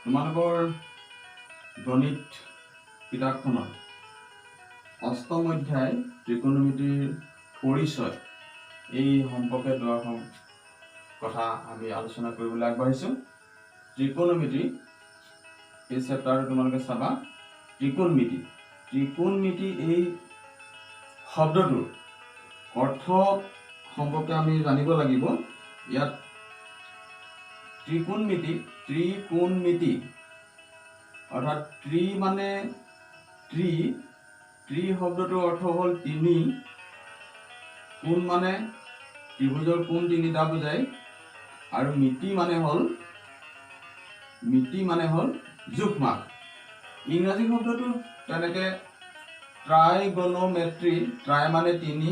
তোমালোকৰ গণিত কিতাপখনত অষ্টম অধ্যায় ত্ৰিকোণমিতিৰ পৰিচয় এই সম্পৰ্কে দুআষাৰ কথা আমি আলোচনা কৰিবলৈ আগবাঢ়িছোঁ। ত্ৰিকোণমিতি এই চেপ্টাৰটো তোমালোকে চাবা। ত্ৰিকোণমিতি এই শব্দটোৰ অৰ্থ সম্পৰ্কে আমি জানিব লাগিব। ইয়াত ত্ৰিকোণমিতি অৰ্থাৎ ত্ৰি মানে ত্ৰি শব্দটোৰ অৰ্থ হ'ল তিনি, কোণ মানে ত্ৰিভুজৰ কোণ তিনিটা বুজায়, আৰু মিতি মানে হ'ল জোখমাখ। ইংৰাজী শব্দটো তেনেকে ট্ৰাইগনমেট্ৰি, ট্ৰাই মানে তিনি,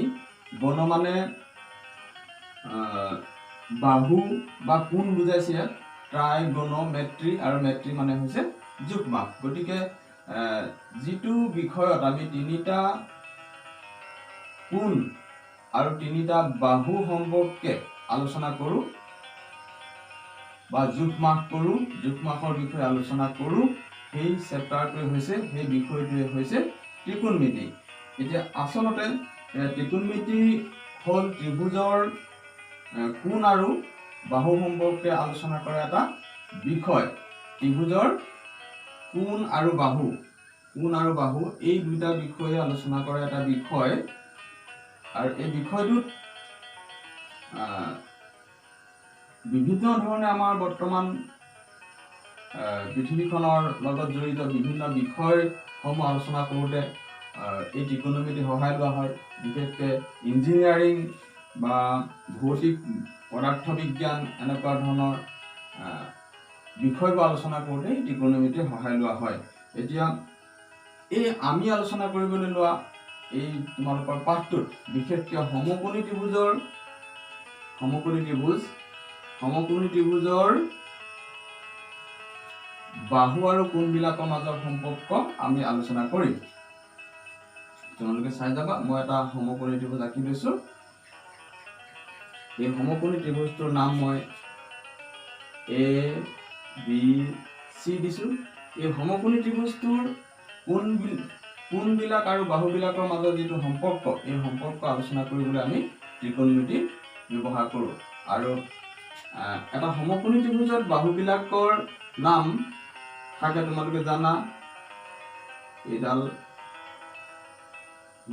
গণ মানে বাহু বা কোণ বুজাইছে ইয়াত, ট্ৰাইগনমেট্ৰি, আৰু মেট্ৰি মানে হৈছে জোখমাখ। গতিকে যিটো বিষয়ত আমি তিনিটা কোণ আৰু তিনিটা বাহু সম্পৰ্কে আলোচনা কৰোঁ বা জোখমাখৰ বিষয়ে আলোচনা কৰোঁ, সেই বিষয়টোৱে হৈছে ত্ৰিকোণমিতি। এতিয়া আচলতে ত্ৰিকোণমিতি হ'ল ত্ৰিভুজৰ কোণ আৰু বাহু সম্পৰ্কে আলোচনা কৰা এটা বিষয়। ত্ৰিভুজৰ কোণ আৰু বাহু এই দুটা বিষয়ে আলোচনা কৰা এটা বিষয়। আৰু এই বিষয়টোত বিভিন্ন ধৰণে আমাৰ বৰ্তমান পৃথিৱীখনৰ লগত জড়িত বিভিন্ন বিষয়সমূহ আলোচনা কৰোঁতে এই ত্ৰিকোণমিতি সহায় লোৱা হয়। বিশেষকৈ ইঞ্জিনিয়াৰিং বা ভৌতিক পদাৰ্থ বিজ্ঞান এনেকুৱা ধৰণৰ বিষয়বোৰ আলোচনা কৰোঁতে এই ত্ৰিকোণমিতিৰ সহায় লোৱা হয়। এতিয়া এই আমি আলোচনা কৰিবলৈ লোৱা এই তোমালোকৰ পাঠটোত বিশেষকৈ সমকোণী ত্ৰিভুজৰ বাহু আৰু কোণবিলাকৰ মাজৰ সম্পৰ্ক আমি আলোচনা কৰিম। তোমালোকে চাই যাবা, মই এটা সমকোণী ত্ৰিভুজ আঁকি লৈছোঁ। এই সমকোণী ত্ৰিভুজটোৰ নাম মই ABC দিছোঁ। এই সমকোণী ত্ৰিভুজটোৰ কোণবিলাক আৰু বাহুবিলাকৰ মাজত যিটো সম্পৰ্ক, এই সম্পৰ্ক আলোচনা কৰিবলৈ আমি ত্ৰিকোণমিতি ব্যৱহাৰ কৰোঁ। আৰু এটা সমকোণী ত্ৰিভুজত বাহুবিলাকৰ নাম থাকে, তোমালোকে জানা। এইডাল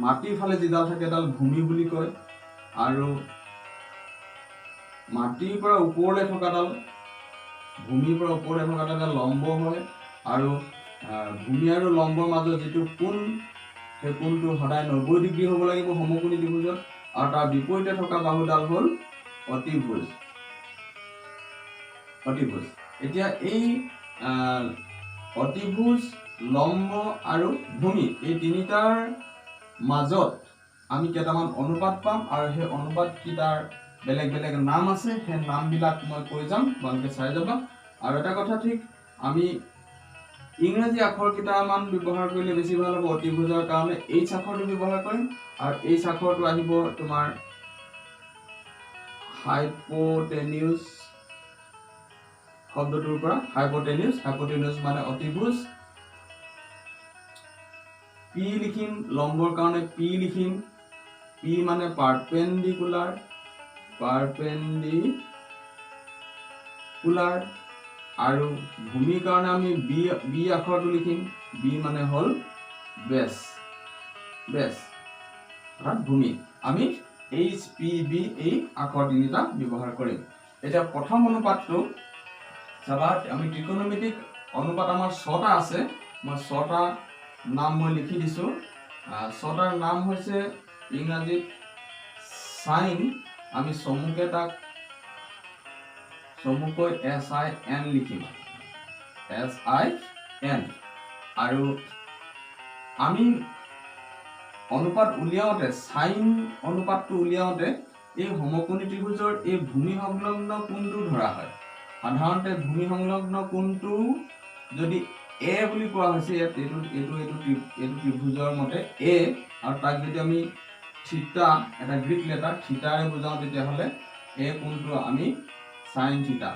মাটিৰ ফালে যিডাল থাকে এডাল ভূমি বুলি কয়, আৰু মাটিৰ পৰা ওপৰলৈ থকাডাল লম্ব হয়। আৰু ভূমি আৰু লম্বৰ মাজত যিটো কোণ, সেই কোণটো সদায় 90 ডিগ্ৰী হ'ব লাগিব সমকোণী ত্ৰিভুজত। আৰু তাৰ বিপৰীতে থকা বাহুডাল হ'ল অতিভুজ। এতিয়া এই অতিভুজ, লম্ব আৰু ভূমি এই তিনিটাৰ মাজত আমি কেইটামান অনুপাত পাম, আৰু সেই অনুপাতকেইটাৰ বেলেগ বেলেগ নাম আছে। সেই নামবিলাক মই কৈ যাম, তোমালোকে চাই যাবা। আৰু এটা কথা ঠিক, আমি ইংৰাজী আখৰ কেইটামান ব্যৱহাৰ কৰিলে বেছি ভাল হ'ব। অতিভুজৰ কাৰণে H আখৰটো ব্যৱহাৰ কৰিম, আৰু H আখৰটো আহিব তোমাৰ হাইপোটেনিউজ শব্দটোৰ পৰা। হাইপোটেনিউজ মানে অতিভুজ। P লিখিম, লম্বৰ কাৰণে P লিখিম। P মানে পাৰপেণ্ডিকুলাৰ। আৰু ভূমিৰ কাৰণে আমি B আখৰটো লিখিম। B মানে হ'ল বেছ, অৰ্থাৎ ভূমি। আমি HPB এই আখৰ তিনিটা ব্যৱহাৰ কৰিম। এতিয়া প্ৰথম অনুপাতটো চাবা, আমি ত্ৰিকোণমিতিক অনুপাত আমাৰ 6টা আছে। মই 6টা নাম লিখি দিছোঁ। 6টাৰ নাম হৈছে ইংৰাজীত চাইন। আমি চমুকৈ SIN লিখিম, SIN। আৰু আমি অনুপাত উলিয়াওঁতে, চাইন অনুপাতটো উলিয়াওঁতে এই সমকোণী ত্ৰিভুজৰ এই ভূমি সংলগ্ন কোণটো ধৰা হয়। সাধাৰণতে ভূমি সংলগ্ন কোণটো যদি A বুলি কোৱা হৈছে, ইয়াত এইটো ত্ৰিভুজৰ মতে A, আৰু তাক যদি আমি থিটা, এটা গ্ৰীক লেটাৰ থিটাৰে বুজাওঁ, তেতিয়াহ'লে এই কোণটো আমি সাইন থিটা,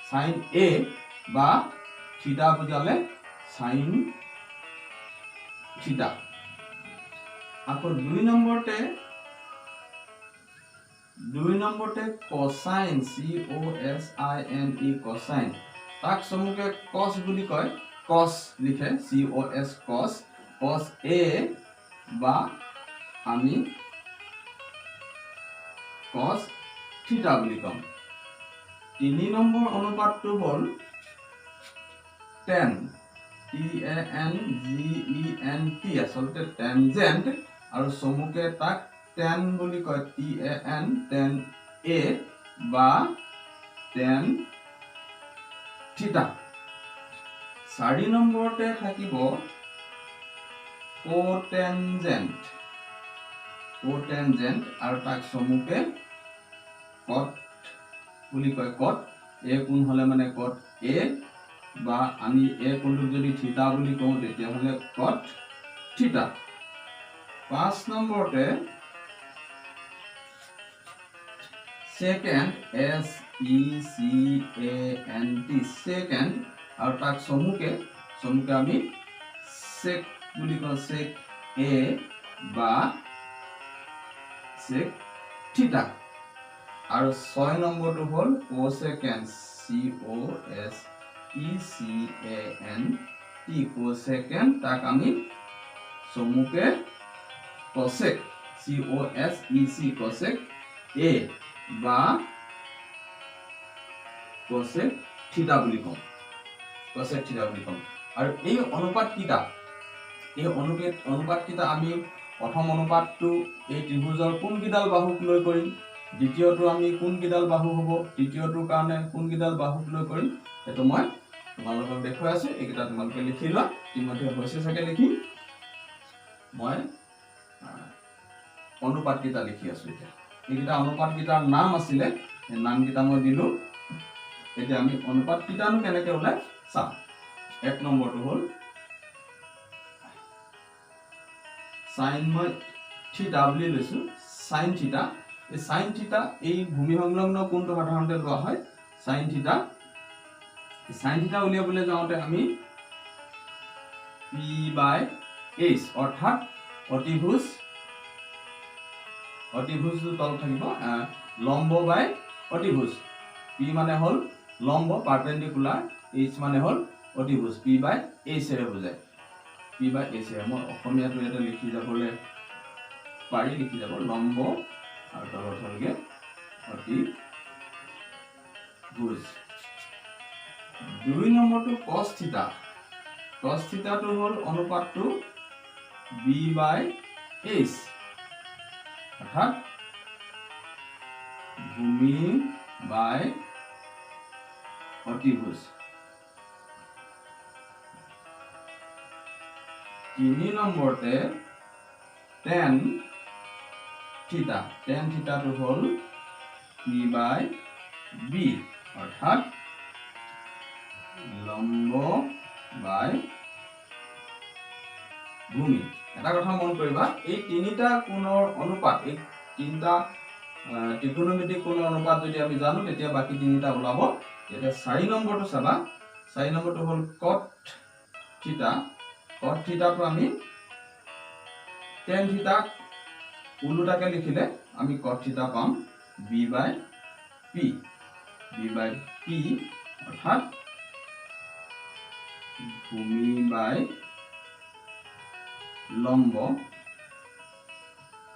সাইন A বা থিটা বুজালে সাইন থিটা। আকৌ 2 নম্বৰতে কোসাইন COSINE কোসাইন, তাক চমুকে কস বুলি কয়। কস লিখে COS কস, কস A বা আমি কস থিটা বুলি কম। 3 নম্বৰ অনুপাতটো হ'ল tan, TANGENT, আচলতে টেনজেন্ট, আৰু চমুকে তাক tan বুলি কয়, TAN, tan A বা tan থিটা। 4 নম্বৰতে থাকিব কোটেনজেন্ট, আৰু তাক চমুকে কট বুলি কয়। কট A কোণ হলে মানে কট A, বা আমি A কোণটোক যদি থিটা বুলি কওঁ তেতিয়াহলে কট থিটা। 5 নম্বৰতে সেকেন্ড, SECANT, সেকেন্ড, আৰু তাক চমুকে আমি সেক বুলি কওঁ, সেক A বা সেক থিটা। আৰু 6 নম্বৰটো হ'ল কোসেকেন্ট, COSECANT, কোসেকেন্ট, তাক আমি চমুকে কোসেক, COSEC, কোসেক A বা কোসেক থিটা বুলি কওঁ, কোসেক থিটা বুলি কওঁ। আৰু এই অনুপাতকেইটা আমি প্ৰথম অনুপাতটো এই ত্ৰিভুজৰ কোনকেইডাল বাহুক লৈ কৰিম, দ্বিতীয়টো আমি কোনকেইডাল বাহু হ'ব, তৃতীয়টোৰ কাৰণে কোনকেইডাল বাহুক লৈ কৰিম, সেইটো মই তোমালোকক দেখুৱাই আছো। এইকেইটা তোমালোকে লিখি লোৱা, ইতিমধ্যে হৈছে চাগে লিখি। মই অনুপাতকেইটা লিখি আছো এতিয়া। এইকেইটা অনুপাতকেইটাৰ নাম আছিলে, সেই নামকেইটা মই দিলো। এতিয়া আমি অনুপাতকেইটানো কেনেকে ওলাই চাম। 1 নম্বৰটো হ'ল সাইন, মই থিটা বুলি লৈছো, সাইন থিটা। এই সাইন থিটা, এই ভূমি সংলগ্ন কোণটো সাধাৰণতে লোৱা হয় সাইন থিটা। সাইন থিটা উলিয়াবলৈ যাওঁতে আমি P/H, অৰ্থাৎ অতিভুজটো তল থাকিব, লম্ব বাই অতিভুজ। P মানে হ'ল লম্ব পাৰপেণ্ডিকুলাৰ, H মানে হ'ল অতিভুজ, P/H এৰে বুজায়, P/H এৰে। মই অসমীয়াটো ইয়াতে লিখি যাবলৈ পাৰি, লিখি যাব লম্ব আৰু তলত হ'লগে অতিভুজ। 2 নম্বৰটো কস থিটা। কস থিটাটো হ'ল অনুপাতটো B/H, অৰ্থাৎ ভূমি বাই অতিভুজ। 3 নম্বৰতে tan থিটা। tan থিটাটো হ'ল P/B, অৰ্থাৎ লম্ব বাই ভূমি। এটা কথা মন কৰিবা, এই তিনিটা কোণৰ অনুপাত, এই তিনিটা ত্ৰিকোণমিতিক কোণৰ অনুপাত যদি আমি জানো তেতিয়া বাকি তিনিটা ওলাব। এতিয়া 4 নম্বৰটো চাবা। 4 নম্বৰটো হ'ল কট থিটা। কট থিটাটো আমি tan থিটাক উল্টাকে লিখিলে আমি কট থিটা পাম B/P, অৰ্থাৎ ভূমি বাই লম্ব।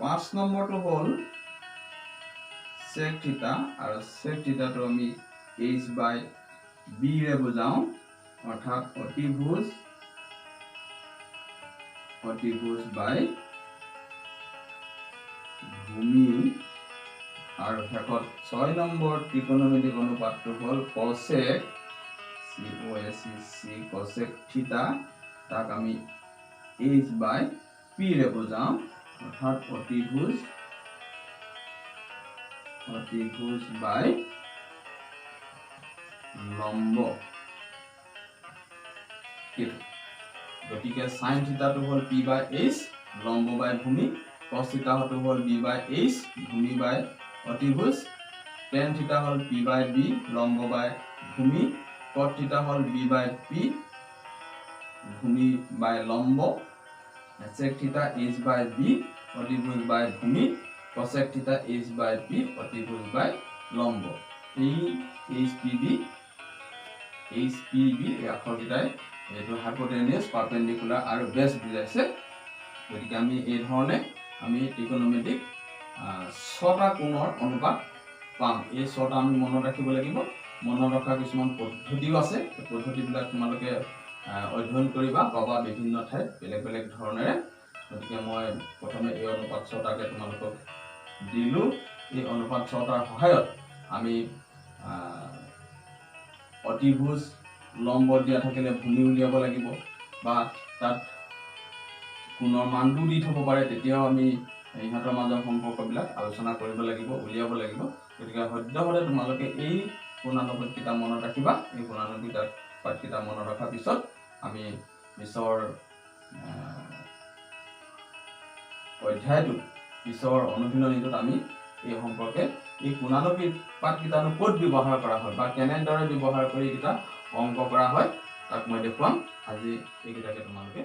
5 নম্বৰটো হ'ল sec থিটা, আৰু sec থিটাটো আমি H/B ৰে বুজাও, অৰ্থাৎ অতিভুজ বাই ভূমি। আৰু শেষত 6 নম্বৰ ত্ৰিকোণমিতিক অনুপাতটো হ'ল cosec, COSEC, cosec থিটা, তাক আমি H/P ৰে বুজাও, অৰ্থাৎ অতিভুজ বাই লম্ব। গতিকে সাইন থিটাটো হ'ল P/H, লম্ব বাই ভূমি। কস থিটাটো হ'ল B/H, ভূমি বাই অতিভুজ। tan থিটা হ'ল P/B, লম্ব বাই ভূমি। cot theta hall b by p ভূমি by লম্ব sec theta h by b অতিভুজ by ভূমি cosec theta h by p অতিভুজ by লম্ব এই HPB এই আখৰকেইটাই এইটো হাইপোটেনিয়াছ পাৰপেন্ডিকুলাৰ আৰু বেছ বুজাইছে গতিকে আমি এই ধৰণে আমি ত্ৰিকোণমিতিক 6টা কোণৰ অনুপাত পাম এই 6টা আমি মনত ৰাখিব লাগিব মনত ৰখা কিছুমান পদ্ধতিও আছে এই পদ্ধতিবিলাক তোমালোকে অধ্যয়ন কৰিবা পাবা বিভিন্ন ঠাইত বেলেগ বেলেগ ধৰণেৰে গতিকে মই প্ৰথমে এই অনুপাত 6টাকে তোমালোকক দিলো এই অনুপাত 6টাৰ সহায়ত আমি অতিভুজ লম্ব দিয়া থাকিলে ভূমি উলিয়াব লাগিব বা তাত কোণৰ মানটো দি থব পাৰে তেতিয়াও আমি ইহঁতৰ মাজৰ সম্পৰ্কবিলাক আলোচনা কৰিব লাগিব উলিয়াব লাগিব গতিকে সদ্যহতে তোমালোকে এই কোণানুপাতকেইটা মনত ৰাখিবা এই কোণানুপাতকেইটা মনত ৰখাৰ পিছত আমি পিছৰ অধ্যায়টো পিছৰ অনুশীলনীটোত আমি এই সম্পৰ্কে এই কোণানুপাতকেইটানো ক'ত ব্যৱহাৰ কৰা হয় বা কেনেদৰে ব্যৱহাৰ কৰি এইকেইটা অংক কৰা হয় তাক মই দেখুৱাম আজি এইকেইটাকে তোমালোকে